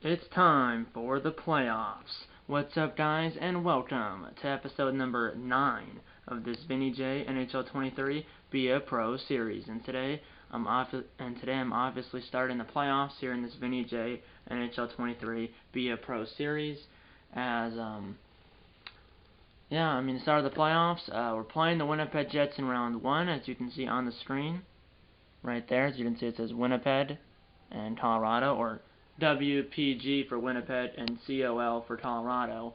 It's time for the playoffs. What's up, guys, and welcome to episode number 9 of this Vinny J NHL 23 Be a Pro series. And today I'm obviously starting the playoffs here in this Vinny J NHL 23 Be a Pro series. As the start of the playoffs. We're playing the Winnipeg Jets in round 1, as you can see on the screen, right there. As you can see, it says Winnipeg and Colorado, or WPG for Winnipeg and COL for Colorado.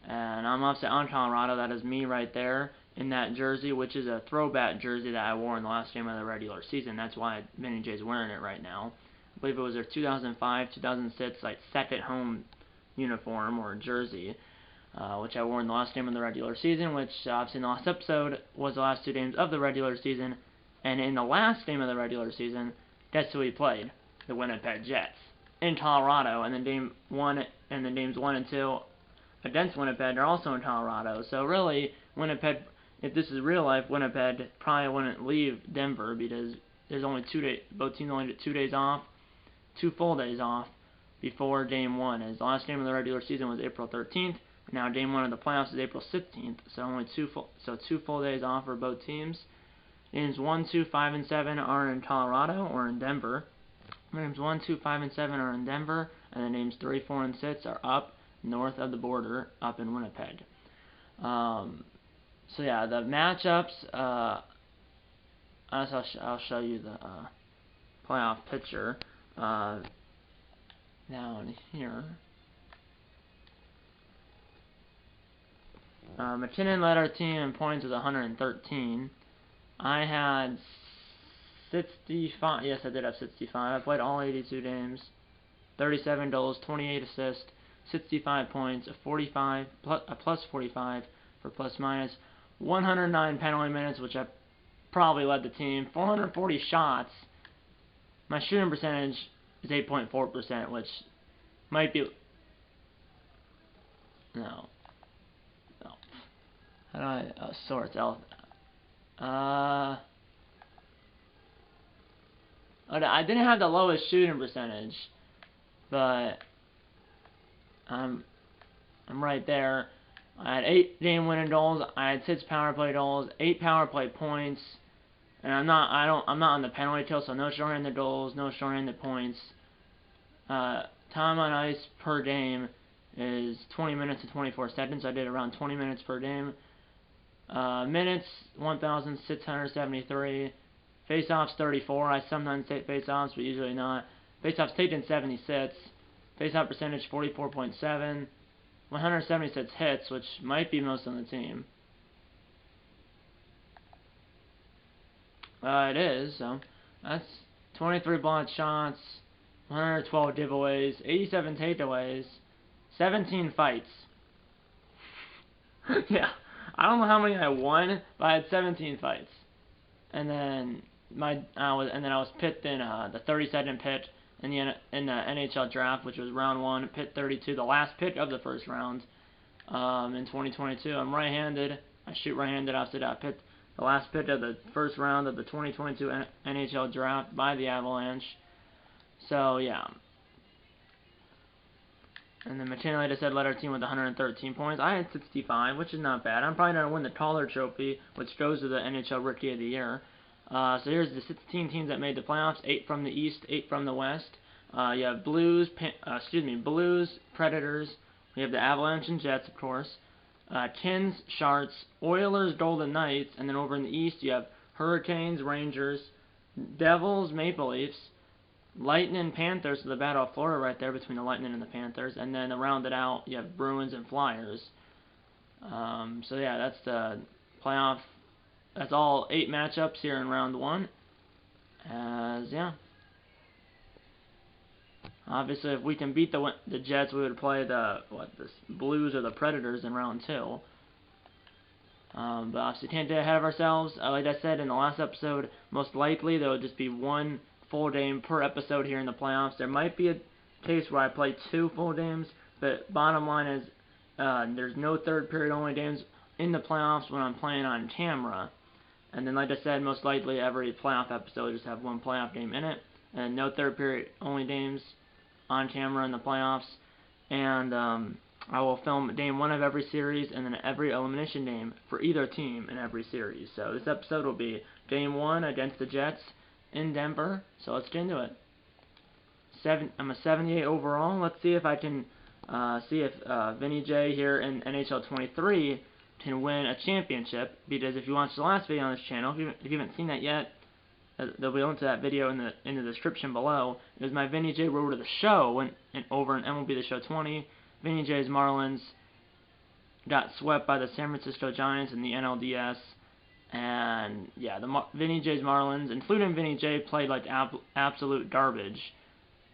And I'm upset on Colorado. That is me right there in that jersey, which is a throwback jersey that I wore in the last game of the regular season. That's why Vinny J's wearing it right now. I believe it was their 2005-2006 second home uniform or jersey, which I wore in the last game of the regular season, which obviously in the last episode was the last 2 games of the regular season. And in the last game of the regular season, guess who we played? The Winnipeg Jets in Colorado, and then games 1 and 2 against Winnipeg are also in Colorado. So really, Winnipeg, if this is real life, Winnipeg probably wouldn't leave Denver because there's only 2 days. Both teams only get 2 days off, 2 full days off before game 1. As the last game of the regular season was April 13th. Now game 1 of the playoffs is April 16th. So only 2 full days off for both teams. Games 1, 2, 5, and 7 are in Colorado or in Denver. Games 1, 2, 5, and 7 are in Denver, and then games 3, 4, and 6 are up north of the border, up in Winnipeg. So yeah, the matchups. I'll show you the playoff picture down here. McKinnon led our team in points with 113. I had 65. Yes, I did have 65. I played all 82 games. 37 goals, 28 assists, 65 points, a plus 45 for plus minus, 109 penalty minutes, which I probably led the team. 440 shots. My shooting percentage is 8.4%, which might be no. How do I sort out? I didn't have the lowest shooting percentage, but I'm right there. I had 8 game-winning goals. I had 6 power play goals, 8 power play points, and I'm not on the penalty kill, so no shorthanded goals, no shorthanded points. Time on ice per game is 20 minutes and 24 seconds. I did around 20 minutes per game. Minutes 1,673. Face-offs 34. I sometimes take face-offs, but usually not. Face-offs taken 76. Face-off percentage 44.7. 176 hits, which might be most on the team. It is, so that's 23 blocked shots, 112 giveaways, 87 takeaways, 17 fights. Yeah, I don't know how many I won, but I had 17 fights. And then I was picked in the 32nd pick in the NHL draft, which was round 1, pick 32, the last pick of the first round in 2022. I'm right-handed. I shoot right-handed. After that, I picked the last pick of the first round of the 2022 NHL draft by the Avalanche. So yeah. And then McKinnon, like I said, led our team with 113 points. I had 65, which is not bad. I'm probably going to win the Calder Trophy, which goes to the NHL Rookie of the Year. So here's the 16 teams that made the playoffs: 8 from the East, 8 from the West. You have Blues, Predators. We have the Avalanche and Jets, of course. Kings, Sharks, Oilers, Golden Knights, and then over in the East you have Hurricanes, Rangers, Devils, Maple Leafs, Lightning, Panthers. So the Battle of Florida right there between the Lightning and the Panthers. And then to round it out, you have Bruins and Flyers. So yeah, that's the playoff. That's all 8 matchups here in round 1. Obviously, if we can beat the Jets, we would play the Blues or the Predators in round 2. But obviously, can't get ahead of ourselves. Like I said in the last episode, most likely there will just be 1 full game per episode here in the playoffs. There might be a case where I play 2 full games, but bottom line is there's no third period only games in the playoffs when I'm playing on camera. And then, like I said, most likely every playoff episode just have 1 playoff game in it, and no third period only games on camera in the playoffs, and I will film game 1 of every series and then every elimination game for either team in every series. So this episode will be game 1 against the Jets in Denver. So let's get into it. I'm a 78 overall. Let's see if I can see if Vinny J here in NHL 23 can win a championship. Because if you watched the last video on this channel, if you haven't seen that yet, there'll be a link to that video in the description below. It was my Vinny J Road to the Show over in MLB The Show 20. Vinny J's Marlins got swept by the San Francisco Giants in the NLDS. And yeah, Vinny J's Marlins, including Vinny J, played like absolute garbage.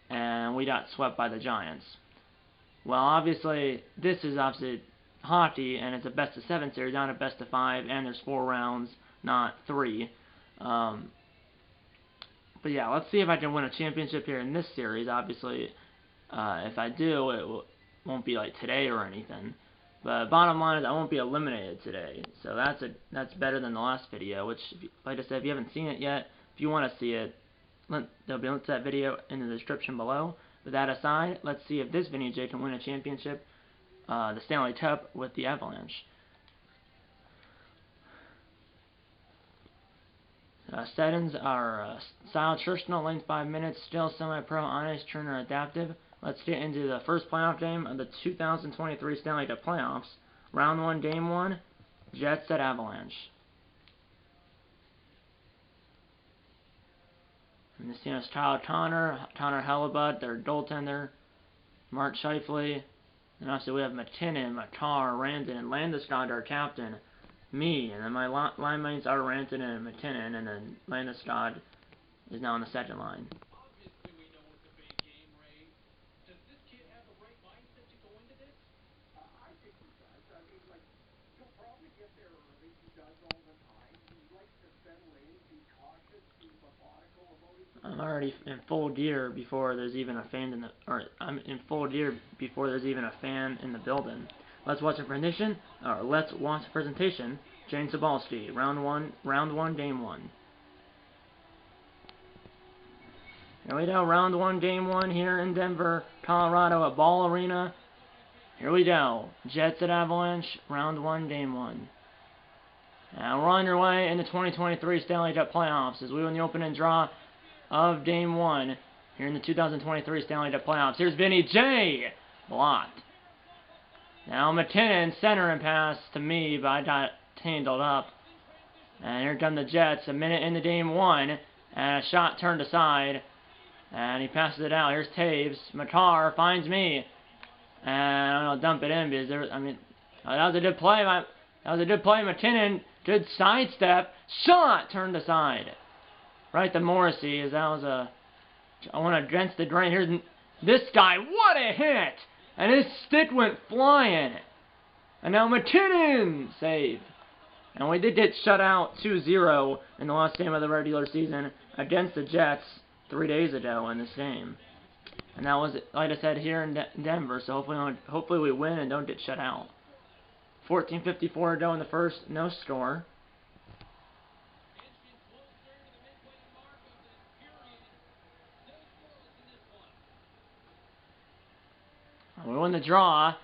And we got swept by the Giants. Well, obviously, this is obviously hockey, and it's a best-of-7 series, not a best-of-5, and there's 4 rounds, not 3. But yeah, let's see if I can win a championship here in this series. Obviously, if I do, it won't be like today or anything. But bottom line is I won't be eliminated today. So that's better than the last video, which, like I said, if you haven't seen it yet, if you want to see it, there'll be links to that video in the description below. With that aside, let's see if this Vinny J can win a championship, the Stanley Cup, with the Avalanche. Settings are style traditional, length 5 minutes, still semi-pro, honest, Turner adaptive. Let's get into the first playoff game of the 2023 Stanley Cup playoffs. Round 1, Game 1, Jets at Avalanche. And this team has Kyle Connor Hellebuyck, their goaltender, Mark Scheifele, and obviously we have McKinnon, Makar, Rantanen, and Landeskog, our captain, me, and then my line mates are Rantanen and McKinnon, and then Landeskog is now on the second line. Obviously, we know it's a big game, Ray. Does this kid have the right mindset to go into this? I think he does. I mean, like, he'll probably get there early. He does all the time. He likes to spend lanes, be cautious, be methodical about his... I'm already in full gear before there's even a fan in the, I'm in full gear before there's even a fan in the building. Let's watch the presentation, James Cybulski, round one, game 1. Here we go, round 1, game 1 here in Denver, Colorado at Ball Arena. Here we go, Jets at Avalanche, round 1, game 1. Now we're on your way into 2023 Stanley Cup playoffs as we win the opening draw of game 1 here in the 2023 Stanley Cup playoffs. Here's Vinny J, blocked. Now McKinnon, center and pass to me, but I got tangled up. And here come the Jets, a minute into game 1, and a shot turned aside, and he passes it out. Here's Taves. Makar finds me, and I'll dump it in because that was a good play. That was a good play. McKinnon, good sidestep, shot turned aside. Right to Morrissey, as that was I went against the grain. Here's this guy. What a hit! And his stick went flying. And now McKinnon save. And we did get shut out 2-0 in the last game of the regular season against the Jets 3 days ago in this game. And that was, like I said, here in Denver. So hopefully we win and don't get shut out. 14:54 to go in the first, no score. We won the draw,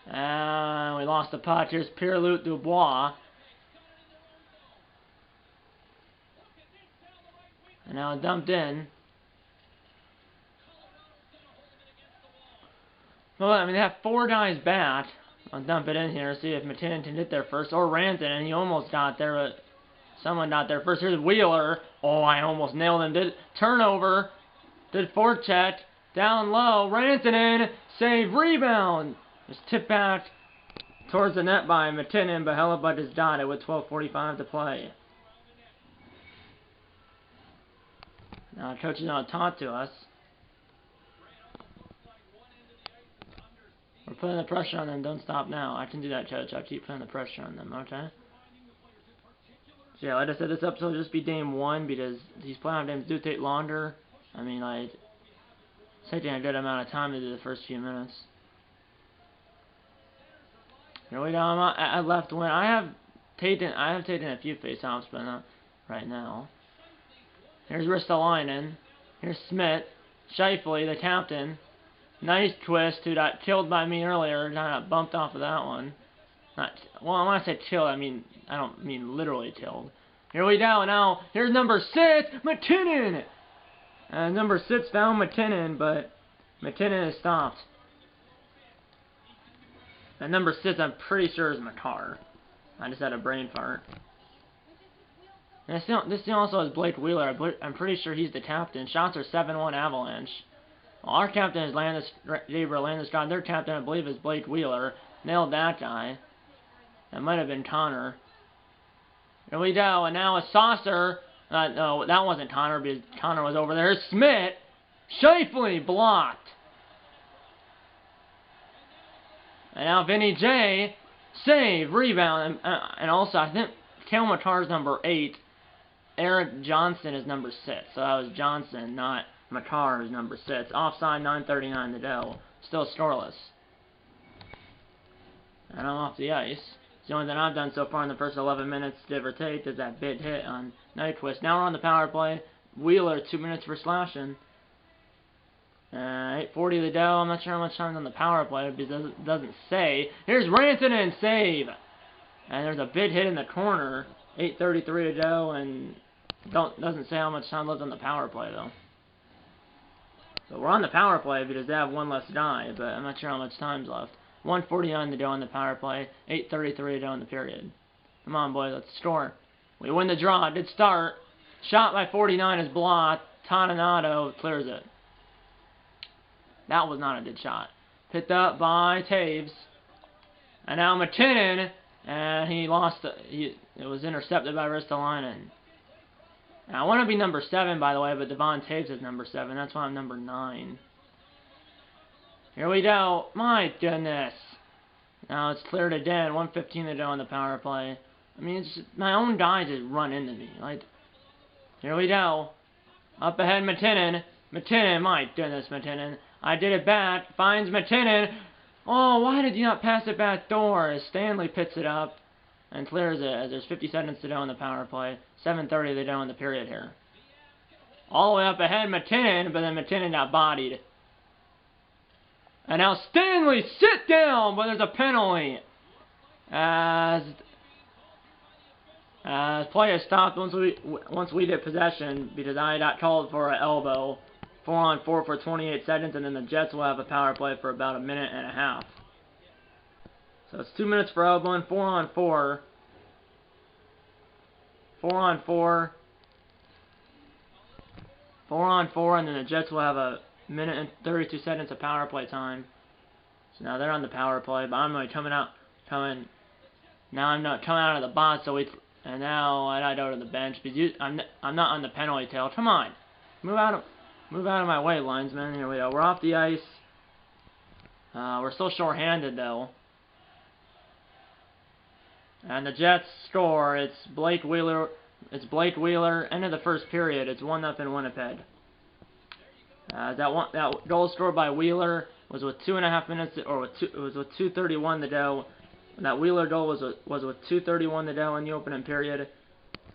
and we lost the puck. Here's Pierre-Luc Dubois. And now dumped in. Well, I mean, they have 4 guys back. I'll dump it in here, see if McKinnon can get there first, or Rantanen, and he almost got there, but someone got there first. Here's Wheeler. Oh, I almost nailed him. Did turnover. Did forecheck. Down low, Rantanen, save, rebound. Just tipped back towards the net by McKinnon, but Hellebuyck has dotted with 12:45 to play. Now the coach is going to talk to us. We're putting the pressure on them. Don't stop now. I can do that, coach. I'll keep putting the pressure on them, okay? So yeah, like I said, this episode will just be game 1 because these playoff games do take longer. I mean, like, it's taking a good amount of time to do the first few minutes. Here we go. I'm at left wing. I have taken a few face-offs, but not right now. Here's Ristolainen. Here's Smith. Scheifele, the captain. Nice twist, who got killed by me earlier. Got bumped off of that one. Well, when I say killed, I don't mean literally killed. Here we go. Now, here's number 6, McKinnon. Number 6 found McKinnon, but McKinnon is stopped. And number 6, I'm pretty sure is Makar. I just had a brain fart. And this team also has Blake Wheeler. I'm pretty sure he's the captain. Shots are 7-1 Avalanche. Well, our captain is Gabriel Landeskog. Their captain, I believe, is Blake Wheeler. Nailed that guy. That might have been Connor. Here we go, and now a saucer. No, that wasn't Connor because Connor was over there. Smith, Scheifele blocked. And now Vinny J, save, rebound, and also I think Cale Makar's number 8. Eric Johnson is number 6. So that was Johnson, not Makar, is number 6. Offside, 9:39 to go. Still scoreless. And I'm off the ice. The only thing I've done so far in the first 11 minutes, give or take, is that big hit on Nyquist. Now we're on the power play. Wheeler, 2 minutes for slashing. 8:40 to go. I'm not sure how much time's on the power play because it doesn't say. Here's Rantanen, save! And there's a big hit in the corner. 8:33 to go, and doesn't say how much time left on the power play, though. So we're on the power play because they have one less guy, but I'm not sure how much time's left. 1:49 to go on the power play. 8:33 to go in the period. Come on, boys, let's score. We win the draw. It did start. Shot by 49 is blocked. Toninato clears it. That was not a good shot. Picked up by Taves. And now McKinnon. And he lost. It was intercepted by Ristolainen. Now, I want to be number 7, by the way, but Devon Taves is number 7. That's why I'm number 9. Here we go. My goodness. Now it's cleared again. 1:15 to go on the power play. I mean, it's just, my own guy just run into me. Like, here we go. Up ahead, McKinnon. McKinnon, my goodness, McKinnon. I did it back. Finds McKinnon. Oh, why did you not pass it back door? As Stanley picks it up and clears it as there's 50 seconds to go on the power play. 7:30 to go in the period here. All the way up ahead, McKinnon, but then McKinnon got bodied. And now Stanley, sit down, but there's a penalty. As play is stopped once we get possession because I got called for an elbow. 4-on-4 for 28 seconds, and then the Jets will have a power play for about a minute and a half. So it's 2 minutes for elbowing, 4-on-4. 4-on-4. 4-on-4, and then the Jets will have a minute and 32 seconds of power play time. So now they're on the power play, but I'm not coming out of the box, and now I go to the bench because I'm not on the penalty tail. Come on, move out of my way, linesman. Here we go. We're off the ice. We're still short-handed though, and the Jets score. It's Blake Wheeler. End of the first period. It's 1-0 Winnipeg. That goal scored by Wheeler was with 2.5 minutes, it was with 2:31 to go. That Wheeler goal was with 2:31 to go in the opening period,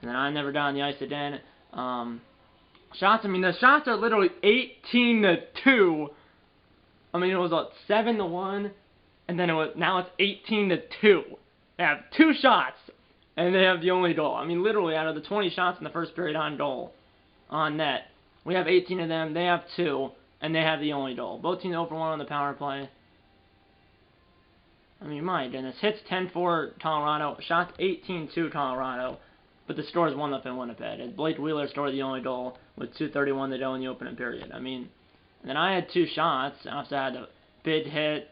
and then I never got on the ice again. Shots. I mean, the shots are literally 18-2. I mean, it was like 7-1, and then now it's 18-2. They have 2 shots, and they have the only goal. I mean, literally out of the 20 shots in the first period on goal, on net. We have 18 of them, they have 2, and they have the only goal. Both teams 0 for 1 on the power play. I mean, my goodness. Hits 10-4 Colorado, shots 18-2 Colorado, but the score is 1-0 Winnipeg. And Blake Wheeler scored the only goal with 2:31 to go in the opening period. I mean, and then I had 2 shots. I also had a big hit.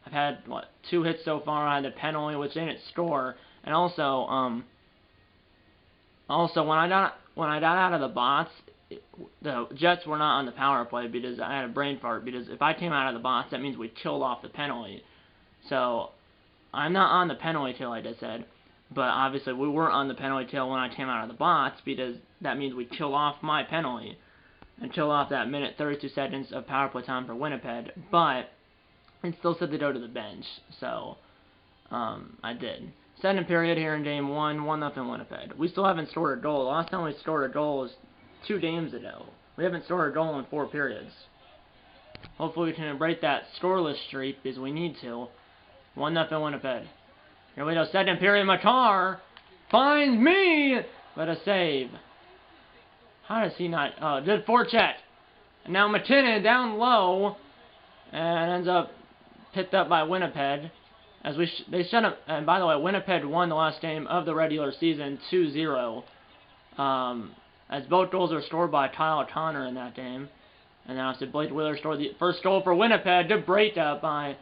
I've had, 2 hits so far. I had a penalty, which didn't score. And also when I got out of the box, the Jets were not on the power play because I had a brain fart. Because if I came out of the box, that means we killed off the penalty. So I'm not on the penalty kill, like I said. But obviously we weren't on the penalty kill when I came out of the box because that means we kill off my penalty and kill off that minute 32 seconds of power play time for Winnipeg. But it still said to go to the bench, so I did. Second period here in game 1, 1-0 Winnipeg. We still haven't scored a goal. The last time we scored a goal was 2 games ago. We haven't scored a goal in 4 periods. Hopefully we can break that scoreless streak because we need to. 1-0 Winnipeg. Here we go. Second period. Makar finds me, but a save. How does he not? Oh, good forecheck. And now McKinnon down low and ends up picked up by Winnipeg. As they shut him. And by the way, Winnipeg won the last game of the regular season 2-0. As both goals were scored by Kyle O'Connor in that game. And now obviously Blake Wheeler scored the first goal for Winnipeg. Good breakup by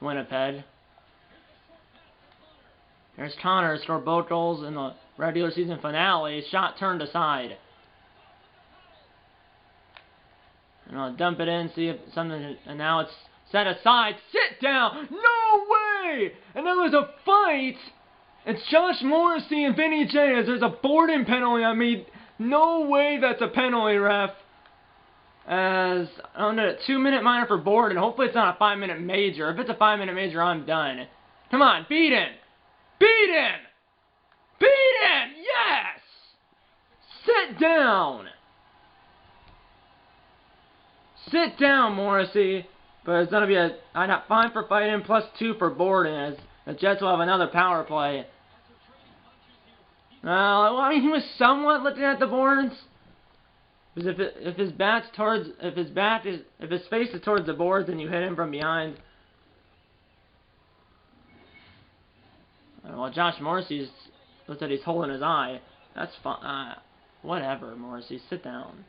Winnipeg. Here's Connor, scored both goals in the regular season finale. Shot turned aside. And I'll dump it in, see if something, and now it's set aside. Sit down! No way! And there was a fight! It's Josh Morrissey and Vinny J. as there's a boarding penalty on me. No way that's a penalty, ref. As on a 2-minute minor for board, and hopefully it's not a 5-minute major. If it's a 5-minute major, I'm done. Come on, beat him! Beat him! Beat him! Yes! Sit down! Sit down, Morrissey. But it's gonna be I got 5 for fighting plus 2 for boarding, as the Jets will have another power play. Well, I mean, he was somewhat looking at the boards. Because if his face is towards the boards and you hit him from behind. Well, Josh Morrissey looks like he's holding his eye. That's fine. Whatever, Morrissey, sit down.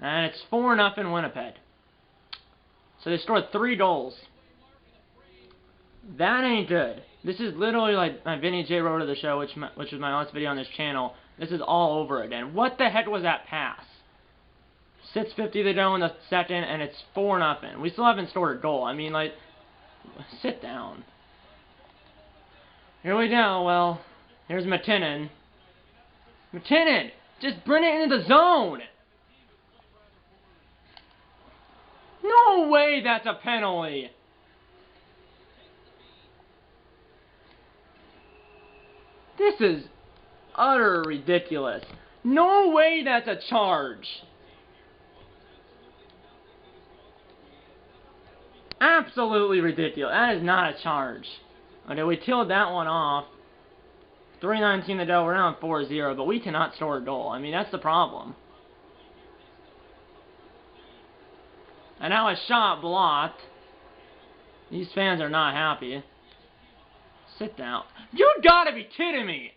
And it's 4-0 Winnipeg. So they scored 3 goals. That ain't good. This is literally like my Vinny J Road of the show, which was my last video on this channel. This is all over again. What the heck was that pass? 6:50 to go in the second, and it's 4-0. We still haven't scored a goal. I mean, like, sit down. Here we go. Well, here's McKinnon. McKinnon, just bring it into the zone. No way that's a penalty. This is utter ridiculous. No way that's a charge. Absolutely ridiculous. That is not a charge. Okay, we killed that one off. 3:19 to go. We're down 4-0, but we cannot score a goal. I mean, that's the problem. And now a shot blocked. These fans are not happy. Sit down. You gotta be kidding me!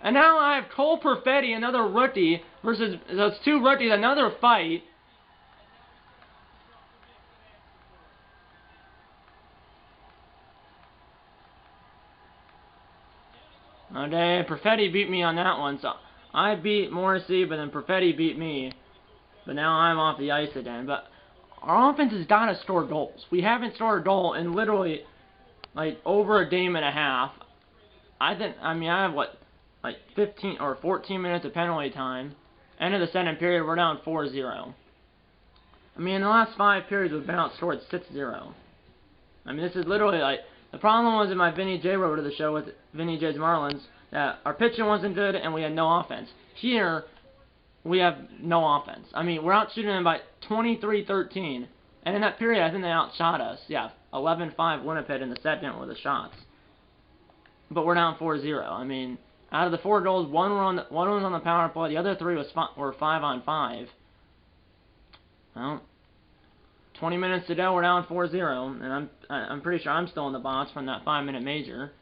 And now I have Cole Perfetti, another rookie, versus those 2 rookies, another fight. Okay, Perfetti beat me on that one, so I beat Morrissey, but then Perfetti beat me. But now I'm off the ice again. But our offense has got to score goals. We haven't scored a goal in literally, like, over a game and a half. I have, what, like 15 or 14 minutes of penalty time. End of the second period, we're down 4-0. I mean, in the last 5 periods, we've been outscored 6-0. I mean, this is literally, like, the problem was in my Vinny J Road of the show with Vinny J's Marlins, that our pitching wasn't good and we had no offense. Here, we have no offense. I mean, we're out shooting them by 23-13. And in that period, I think they outshot us. Yeah, 11-5 Winnipeg in the second with the shots. But we're down 4-0. I mean, out of the 4 goals, one was on the power play. The other 3 were 5-on-5. Well, 20 minutes to go, we're down 4-0. And I'm pretty sure I'm still in the box from that 5-minute major.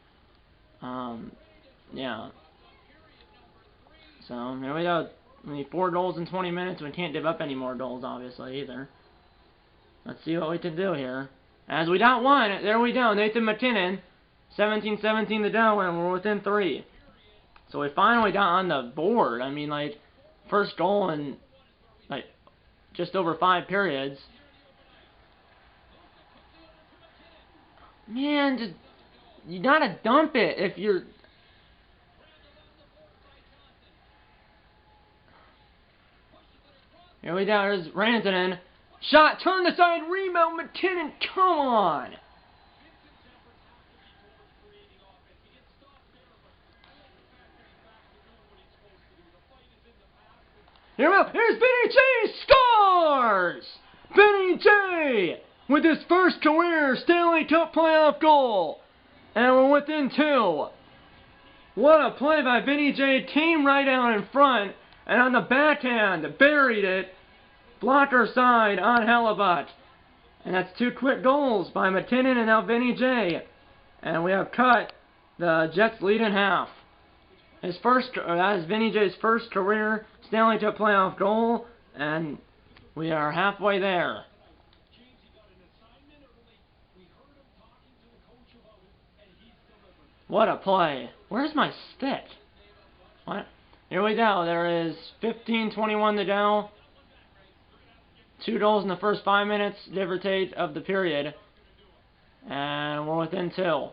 Yeah. So, here we go. We need 4 goals in 20 minutes. We can't give up any more goals, obviously, either. Let's see what we can do here. As we got 1, there we go. Nathan McKinnon, 17-17 to go, and we're within 3. So we finally got on the board. I mean, like, first goal in, like, just over 5 periods. Man, just, you gotta dump it if you're... Here we go, there's Rantanen. Shot, turned aside, rebound, McKinnon, come on! Here we go. Here's Vinny J. Scores! Vinny J. with his first career Stanley Cup playoff goal. And we're within 2. What a play by Vinny J. Team right out in front. And on the backhand, buried it. Blocker side on Hellebuyck. And that's 2 quick goals by McKinnon and now Vinny J. And we have cut the Jets lead in half. That is Vinny J's first career Stanley Cup playoff goal, and we are halfway there. What a play. Where's my stick? What? Here we go. There is 15:21 to go. 2 goals in the first 5 minutes, give or take, of the period. And we're within 2.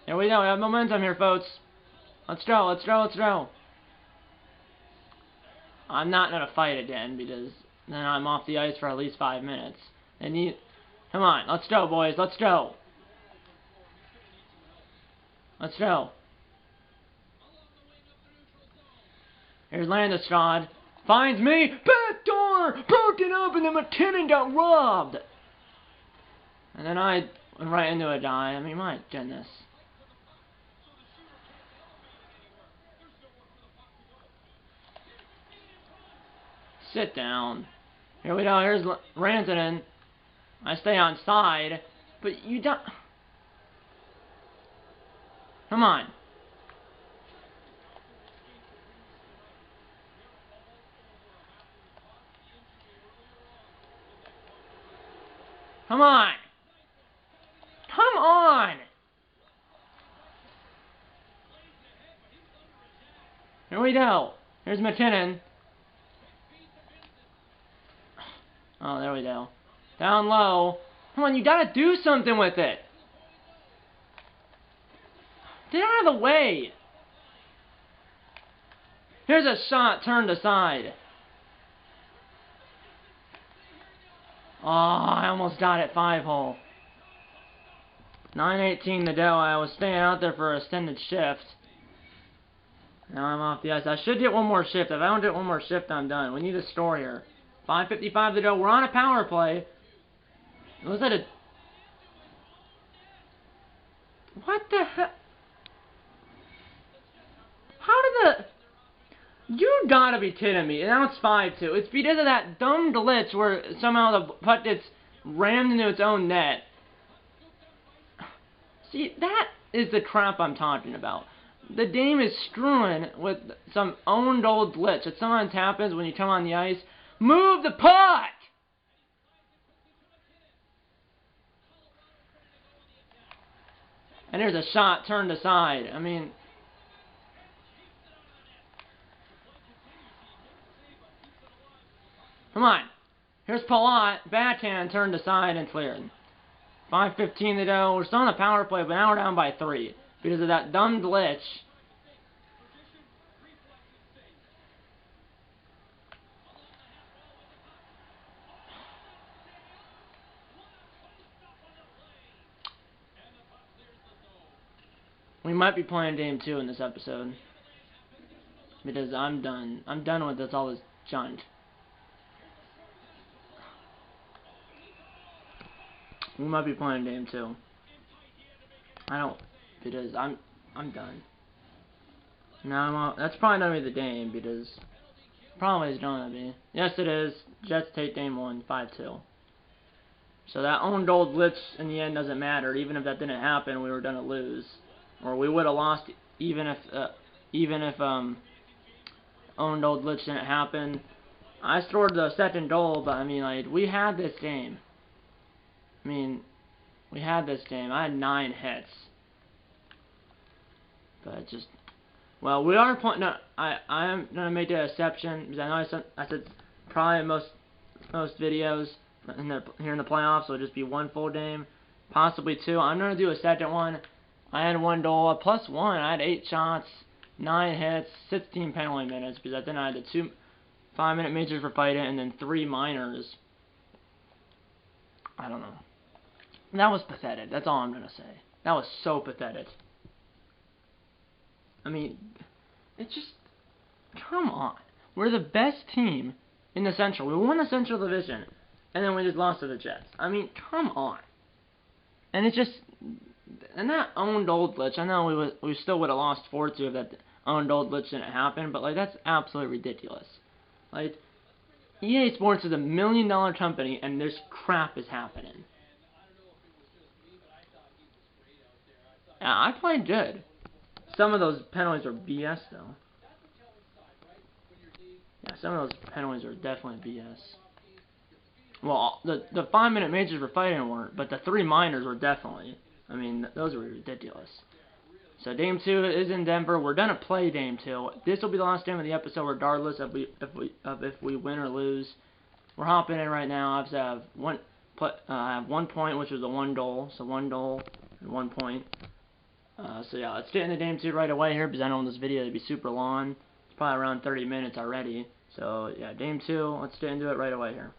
Here we go. We have momentum here, folks. Let's go, let's go, let's go. I'm not going to fight again because then I'm off the ice for at least 5 minutes. Come on, let's go, boys, let's go. Let's go. Here's Landeskog. Finds me. Back door! Broken up and then McKinnon got robbed. And then I went right into a die. I mean, my goodness. Sit down. Here we go. Here's Rantanen. I stay on side, but you don't. Come on. Come on. Come on. Here we go. Here's McKinnon. Oh, there we go. Down low. Come on, you gotta do something with it. Get out of the way. Here's a shot turned aside. Oh, I almost got it 5-hole. 9:18 to go. I was staying out there for an extended shift. Now I'm off the ice. I should get one more shift. If I don't get one more shift, I'm done. We need a score here. 5:55 to go. We're on a power play. Was that a... What the hell? How did the... You gotta be kidding me. And now it's 5-2. It's because of that dumb glitch where somehow the puck gets rammed into its own net. See, that is the crap I'm talking about. The game is screwing with some owned old glitch that sometimes happens when you come on the ice. Move the puck! And there's a shot turned aside. I mean... Come on. Here's Palat. Backhand turned aside and cleared. 5:15 to go. We're still on a power play, but now we're down by 3. Because of that dumb glitch. We might be playing game 2 in this episode. Because I'm done. I'm done with all this junk. We might be playing game 2. I don't, because I'm done. Now that's probably not gonna be the game because probably it's gonna be. Yes, it is. Jets take game 1, 5-2. So that own goal glitch in the end doesn't matter. Even if that didn't happen, we were gonna lose, or we would have lost even if own goal glitch didn't happen. I scored the second goal, but I mean, like, we had this game. I mean, we had this game. I had 9 hits. But just... Well, we are playing... No, I am going to make an exception. Because I know I said probably most videos here in the playoffs will just be 1 full game. Possibly 2. I'm going to do a second one. I had 1 goal. Plus 1. I had 8 shots. 9 hits. 16 penalty minutes. Because then I had the 2 5-minute majors for fighting. And then 3 minors. I don't know. That was pathetic. That's all I'm going to say. That was so pathetic. I mean, it's just... Come on. We're the best team in the Central. We won the Central Division, and then we just lost to the Jets. I mean, come on. And it's just, and that owned old glitch. I know we still would have lost 4-2 if that owned old glitch didn't happen, but like that's absolutely ridiculous. Like EA Sports is $1 million company, and this crap is happening. I played good. Some of those penalties are BS though. Yeah, some of those penalties are definitely BS. Well, the 5-minute majors for fighting weren't, but the 3 minors were definitely. I mean, those were ridiculous. So Game 2 is in Denver. We're gonna play Game 2. This will be the last game of the episode, regardless if we win or lose. We're hopping in right now. Obviously, I have 1 point, which was a 1 goal. So 1 goal and 1 point. So yeah, let's get into Game 2 right away here because I don't want this video to be super long. It's probably around 30 minutes already. So yeah, Game 2. Let's get into it right away here.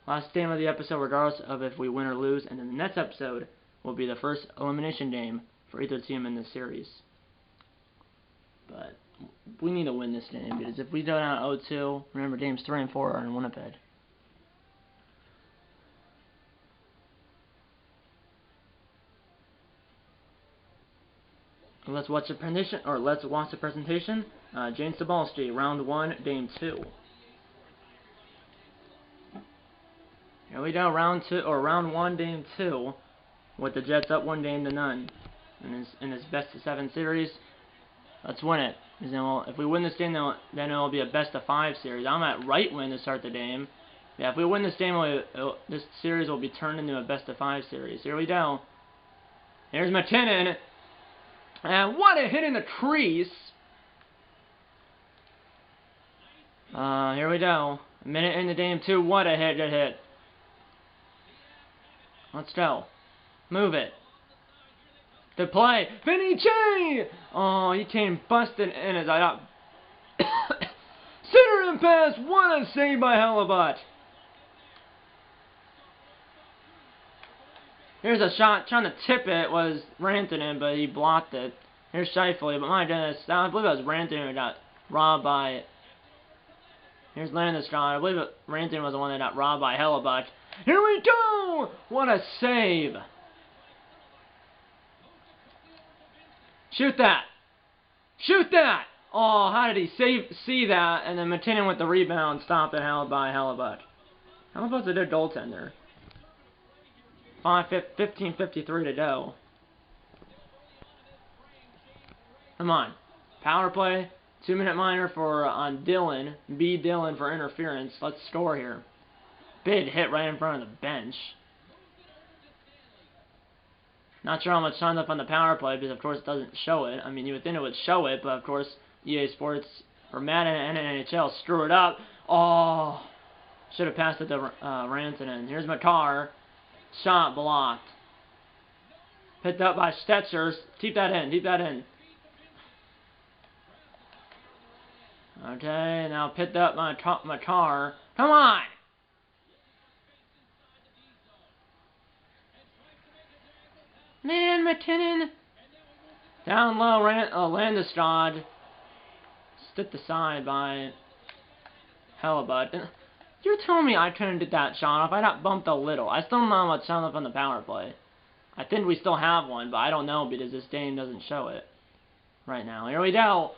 Last game of the episode, regardless of if we win or lose, and then the next episode will be the first elimination game for either team in this series. But we need to win this game because if we go down 0-2, remember games 3 and 4 are in Winnipeg. Let's watch the presentation. James Cybulski, round 1, game 2. Here we go, round 1, game 2, with the Jets up 1-0 in his best of 7 series. Let's win it. Because then if we win this game, then it'll be a best of 5 series. I'm at right win to start the game. Yeah, if we win this game, this series will be turned into a best of 5 series. Here we go. Here's McKinnon. And what a hit in the crease. Here we go. A minute into game 2. What a hit, good hit. Let's go. Move it. To play. Vinny! Oh, he came busting in as I got center and pass. What a save by Hellebuyck. Here's a shot. Trying to tip it was Rantanen, but he blocked it. Here's Scheifele, but my goodness. I believe it was Rantanen who got robbed by it. Here's Landeskog. I believe Rantanen was the one that got robbed by Hellebuyck. Here we go! What a save! Shoot that! Shoot that! Oh, how did he see that? And then McKinnon with the rebound stopped it by Hellebuyck. Hellebuck's a good goaltender. 15:53 to go. Come on. Power play. 2-minute minor on Dylan. B. Dylan for interference. Let's score here. Big hit right in front of the bench. Not sure how much time's up on the power play because, of course, it doesn't show it. I mean, you would think it would show it, but, of course, EA Sports or Madden and NHL screw it up. Oh, should have passed it to Rantanen. Here's Makar. Shot blocked. Picked up by Stetzer. Keep that in. Keep that in. Okay, now picked up by Makar. Come on! Man, McKinnon. Down low, Landeskog. Stepped aside by Hellebuyck. You're telling me I couldn't get that shot off? I got bumped a little. I still don't know how much time left on the power play. I think we still have one, but I don't know because this game doesn't show it right now. Here we go.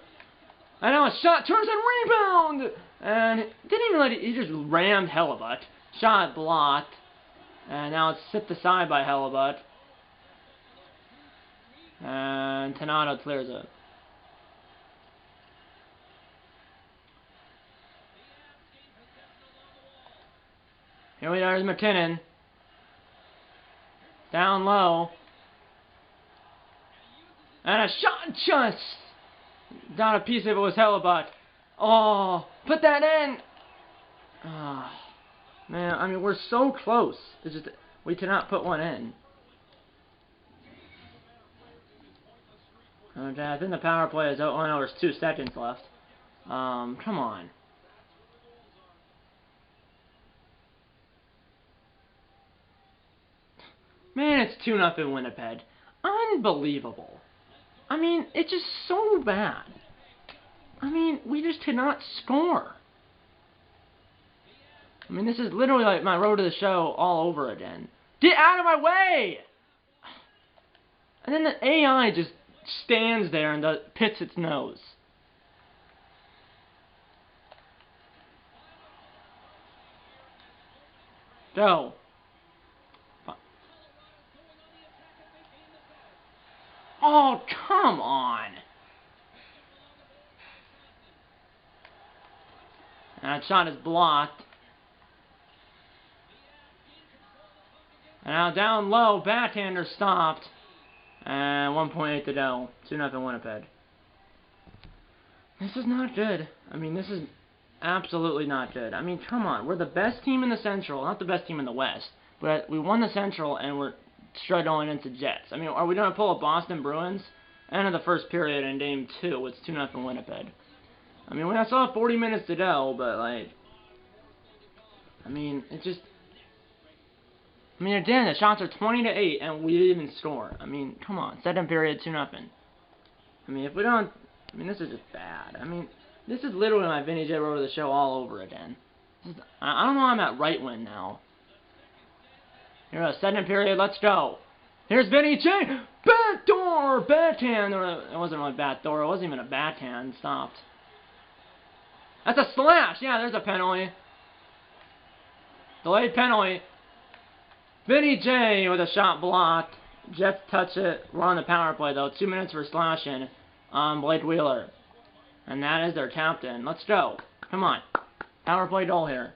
And now a shot turns and rebound! And didn't even let it, he just rammed Hellebuyck. Shot blocked. And now it's tipped aside by Hellebuyck. And Tanado clears it. Here we are, McKinnon. Down low. And a shot just got a piece of it was Hellebuyck. Oh, put that in. Oh, man, I mean, we're so close. It's just, we cannot put one in. Okay, I think the power play is, oh no, there's 2 seconds left. Come on. Man, it's 2-0 Winnipeg. Unbelievable. I mean, it's just so bad. I mean, we just cannot score. I mean, this is literally like my road to the show all over again. Get out of my way! And then the AI just stands there and pits its nose. Go. Oh, come on. And that shot is blocked. And now down low, backhander stopped. And 1.8 to go. 2-0 Winnipeg. This is not good. I mean, this is absolutely not good. I mean, come on. We're the best team in the Central. Not the best team in the West. But we won the Central and we're struggling into Jets. I mean, are we going to pull a Boston Bruins? End of the first period in Game 2. It's 2-0 Winnipeg. I mean, we still have 40 minutes to go, but, like... I mean, it just... I mean, again, the shots are 20-8, and we didn't even score. I mean, come on. Second period, 2-0. I mean, if we don't... I mean, this is just bad. I mean, this is literally my Vinny J. Road of the Show all over again. I don't know why I'm at right wing now. Here, second period, let's go. Here's Vinny J. Backdoor! Backhand! It wasn't really backdoor. It wasn't even a backhand. Stopped. That's a slash! Yeah, there's a penalty. Delayed penalty. Vinny J with a shot blocked. Jets touch it. We're on the power play, though. 2 minutes for slashing on Blake Wheeler. And that is their captain. Let's go. Come on. Power play goal here.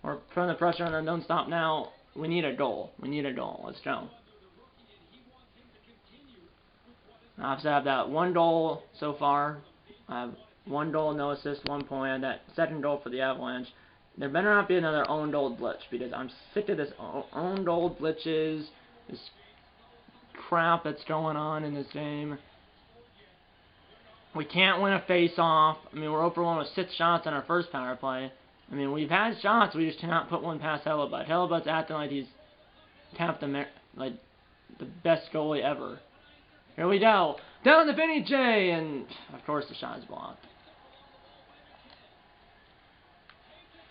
We're putting the pressure on them. Don't stop now. We need a goal. We need a goal. Let's go. Obviously, I have that 1 goal so far. I have 1 goal, no assist, 1 point. I had that second goal for the Avalanche. There better not be another own goal glitch, because I'm sick of this own goal glitches, this crap that's going on in this game. We can't win a face-off. I mean, we're 0-1 with 6 shots on our first power play. I mean, we've had shots, we just cannot put one past Hellebuyck. Hellebuyck's acting like he's like the best goalie ever. Here we go. Down to Vinny J, and of course the shot is blocked.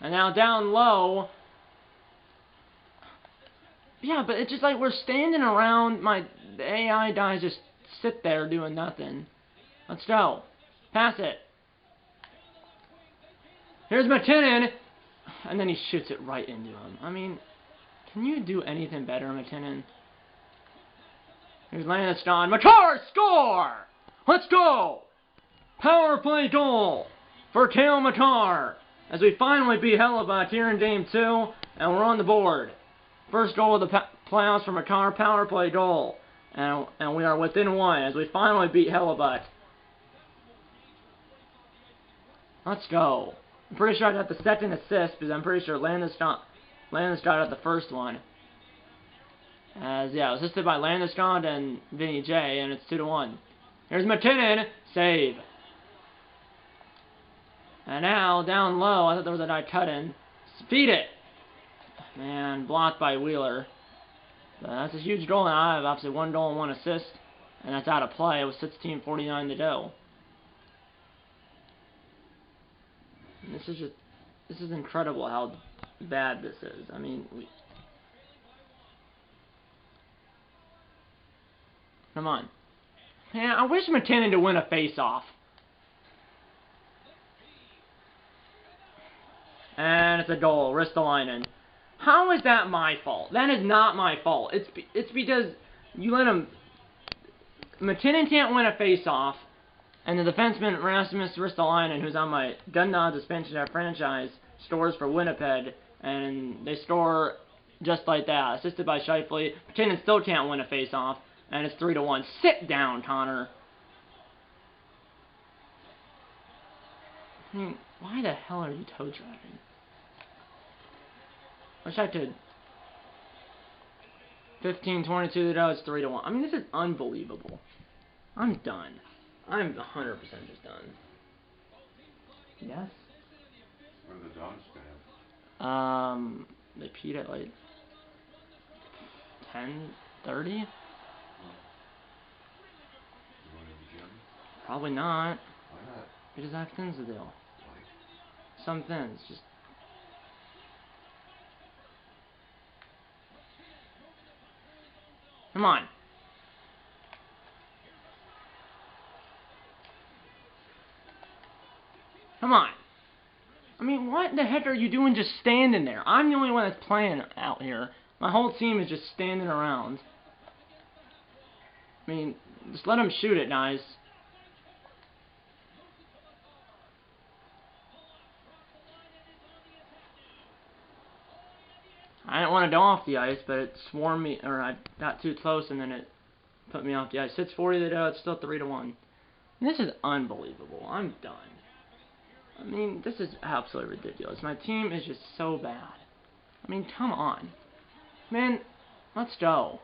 And now down low. Yeah, but it's just like we're standing around. The AI guys just sit there doing nothing. Let's go. Pass it. Here's McKinnon. And then he shoots it right into him. I mean, can you do anything better, McKinnon? Here's Landeskog. Makar, score! Let's go! Power play goal for Cale Makar. As we finally beat Hellebuyck here in Game 2, and we're on the board. First goal of the playoffs for Makar, power play goal. And we are within 1 as we finally beat Hellebuyck. Let's go. I'm pretty sure I got the second assist, because I'm pretty sure Landeskog got the first one. As, yeah, assisted by Landeskog and Vinny J, and it's 2-1. Here's McKinnon. Save. And now, down low, I thought there was a guy cut-in. Speed it! And blocked by Wheeler. But that's a huge goal, and I have obviously 1 goal and 1 assist. And that's out of play with 16:49 to go. And this is incredible how bad this is. I mean, come on. Man, I wish McKinnon to win a face-off. And it's a goal. Ristolainen. How is that my fault? That is not my fault. It's because you let him... McKinnon can't win a face-off. And the defenseman, Rasmus Ristolainen, who's on my Gun suspension at franchise, scores for Winnipeg. And they score just like that. Assisted by Scheifele. McKinnon still can't win a face-off. And it's 3-1. Sit down, Connor. I mean, why the hell are you toe dragging? Wish I could. 15:22 to go. It's 3-1. I mean, this is unbelievable. I'm done. I'm 100% just done. Yes. What are the Dogs gonna have? They peed at like 10:30. You going to the gym? Probably not. Why not? Because I have things to do. Some things. Just. Come on. Come on. I mean, what the heck are you doing just standing there? I'm the only one that's playing out here. My whole team is just standing around. I mean, just let them shoot it, guys. I didn't want to go off the ice, but it swarmed me, or I got too close, and then it put me off the ice. It's 40 to go. It's still 3-1. This is unbelievable. I'm done. I mean, this is absolutely ridiculous. My team is just so bad. I mean, come on. Man, let's go.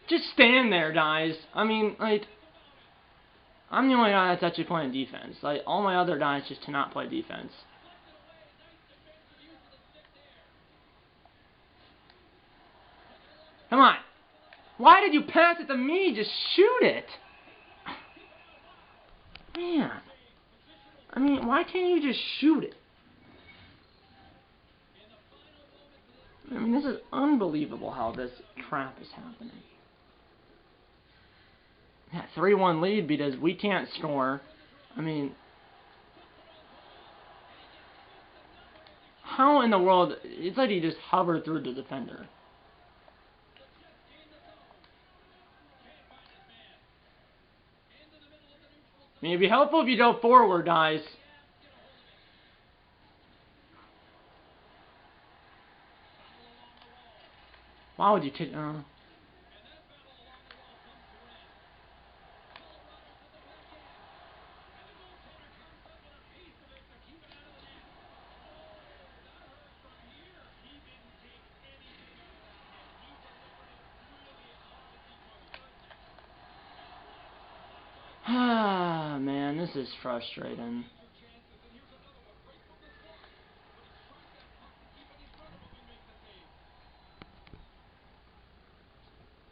Just stand there, guys. I mean, like, I'm the only guy that's actually playing defense. Like, all my other guys just cannot play defense. Come on. Why did you pass it to me? Just shoot it. Man. I mean, why can't you just shoot it? I mean, this is unbelievable how this crap is happening. Yeah, 3-1 lead because we can't score. I mean, how in the world? It's like he just hovered through the defender. I mean, it'd be helpful if you go forward, guys. Why would you take... Ah, man, this is frustrating.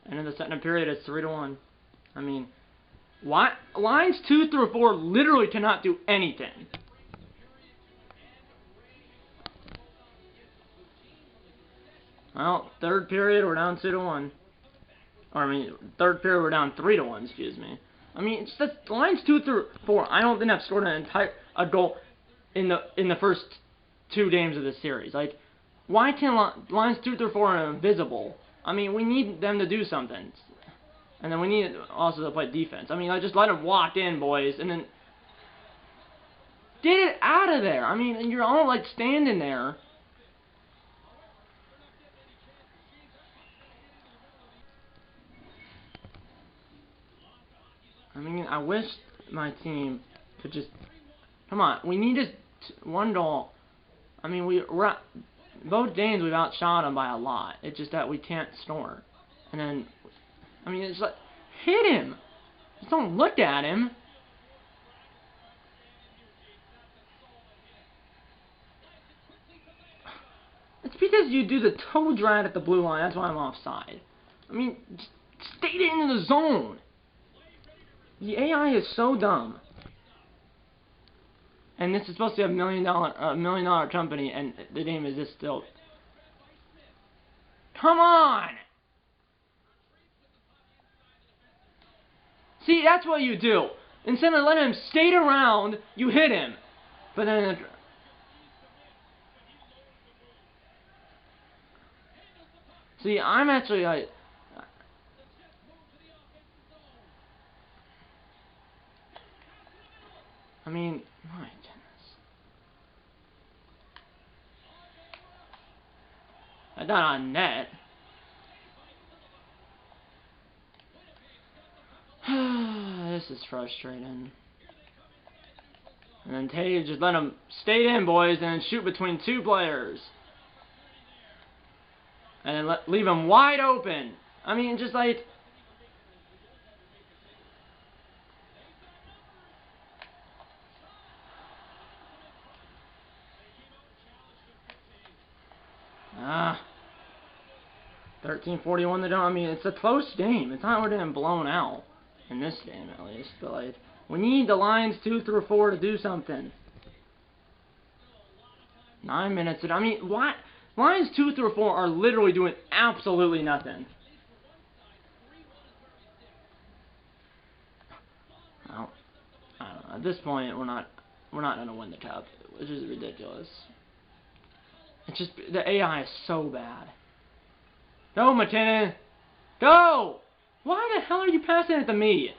And in the second period, it's 3-1. I mean, lines 2 through 4 literally cannot do anything. Well, third period, we're down 2-1. Or, I mean, third period, we're down 3-1, excuse me. I mean, it's just lines 2 through 4. I don't think I've scored a goal in the first 2 games of this series. Like, why can't lines 2 through 4 are invisible? I mean, we need them to do something, and then we need also to play defense. I mean, I just let them walk in, boys, and then get it out of there. I mean, you're all like standing there. I mean, I wish my team could just... Come on, we need just 1 goal. I mean, we're at, both games we've outshot them by a lot. It's just that we can't score. And then, I mean, it's like, hit him. Just don't look at him. It's because you do the toe drag at the blue line. That's why I'm offside. I mean, just stay into the zone. The AI is so dumb. And this is supposed to be a $1 million company, and the game is this still. Come on! See, that's what you do. Instead of letting him skate around, you hit him. But then... See, I'm actually like... I mean, my goodness. I got on net. This is frustrating. And then Taves just let him stay in, boys, and then shoot between 2 players. And then leave him wide open. I mean, just like... 13-41 the dome. I mean, it's a close game. It's not we're getting blown out. In this game, at least. But, like, we need the lines 2 through 4 to do something. 9 minutes. I mean, what? Lines 2 through 4 are literally doing absolutely nothing. Well, I don't know. At this point, we're not gonna win the cup, which is ridiculous. It's just the AI is so bad. Go, McKinnon. Go. Why the hell are you passing it to me?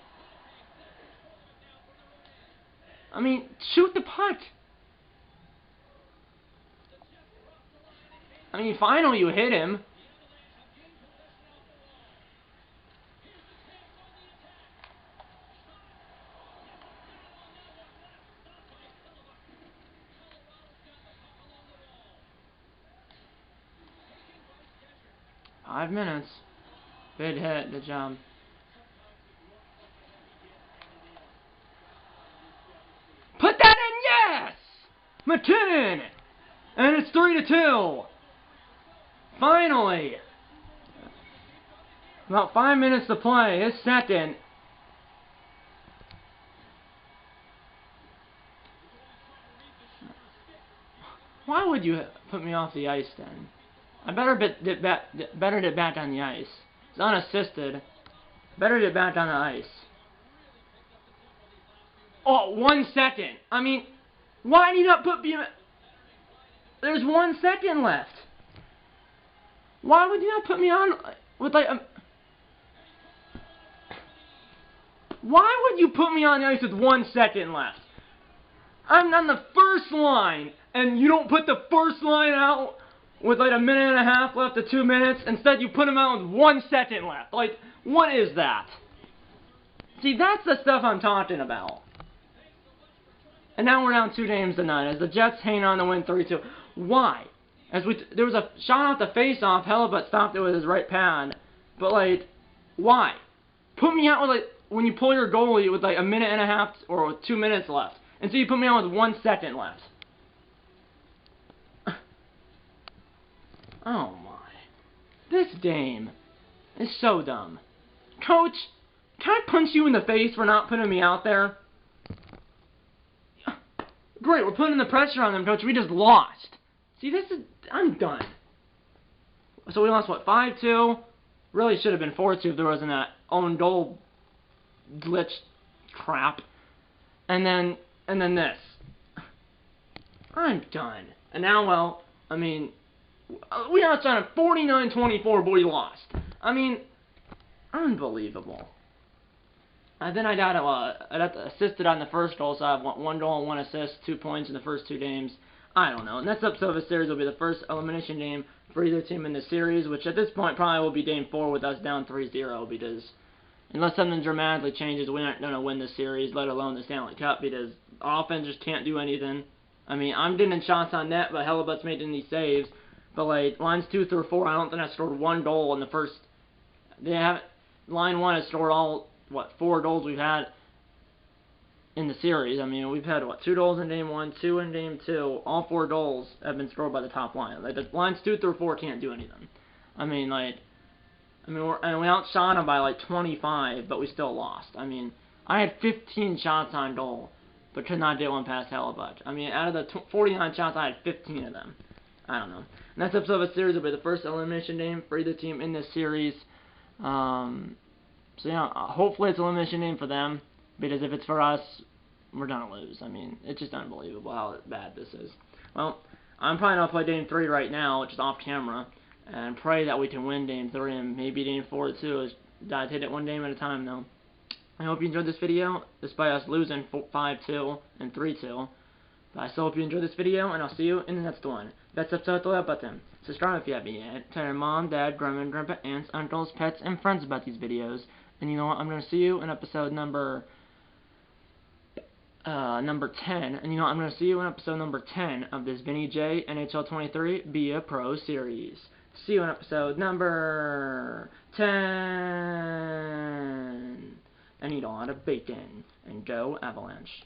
I mean, shoot the puck. I mean, finally you hit him. Five minutes. Good hit. Good job. Put that in, yes! McKinnon! And it's 3-2. Finally! About 5 minutes to play. His second. Why would you put me off the ice then? I better get back on the ice. It's unassisted. Better get back on the ice. Oh, 1 second. I mean, why do you not put me... There's 1 second left. Why would you not put me on with like Why would you put me on the ice with 1 second left? I'm on the first line, and you don't put the first line out with like a minute and a half left to 2 minutes. Instead, you put him out with 1 second left. Like, what is that? See, that's the stuff I'm talking about. And now we're down 2 games to none as the Jets hang on to win 3-2. Why? There was a shot off the face-off. Hellebuyck stopped it with his right pad. But, like, why? Put me out with, like, when you pull your goalie with, like, a minute and a half or 2 minutes left. And so you put me out with 1 second left. Oh, my. This game is so dumb. Coach, can I punch you in the face for not putting me out there? Great, we're putting the pressure on them, Coach. We just lost. See, I'm done. So we lost, what, 5-2? Really should have been 4-2 if there wasn't that own goal glitch crap. And then this. I'm done. And now, well, I mean, we outside of 49-24, but we lost. I mean, unbelievable. And then I got assisted on the first goal, so I have 1 goal and 1 assist, 2 points in the first 2 games. I don't know. Next episode of the series will be the first elimination game for either team in the series, which at this point probably will be game 4 with us down 3-0, because unless something dramatically changes, we're not going to win the series, let alone the Stanley Cup, because offense just can't do anything. I mean, I'm getting shots on net, but Hellebuyck's making these saves. But, like, lines 2 through 4, I don't think I scored 1 goal in the first... Line 1 has scored all... 4 goals we've had in the series. I mean, we've had, 2 goals in game 1, 2 in game 2. All 4 goals have been scored by the top line. Like, the lines 2 through 4 can't do anything. We outshot them by, 25, but we still lost. I mean, I had 15 shots on goal, but could not get one past Hellebuyck. I mean, out of the 49 shots, I had 15 of them. I don't know. Next episode of the series will be the first elimination game for either team in this series. So, yeah, hopefully it's an elimination game for them, because if it's for us, we're going to lose. I mean, it's just unbelievable how bad this is. Well, I'm probably going to play game 3 right now, which is off camera, and pray that we can win game 3 and maybe game 4 too. Gotta take it 1 game at a time, though. I hope you enjoyed this video, despite us losing 5-2 and 3-2. But I still hope you enjoyed this video, and I'll see you in the next one. That's up to the like button. Subscribe if you haven't yet. Tell your mom, dad, grandma, and grandpa, aunts, uncles, pets, and friends about these videos. And you know what? I'm going to see you in episode number 10. And you know what? I'm going to see you in episode number 10 of this Vinny J NHL 23 Be a Pro series. See you in episode number 10. And eat a lot of bacon. And go Avalanche.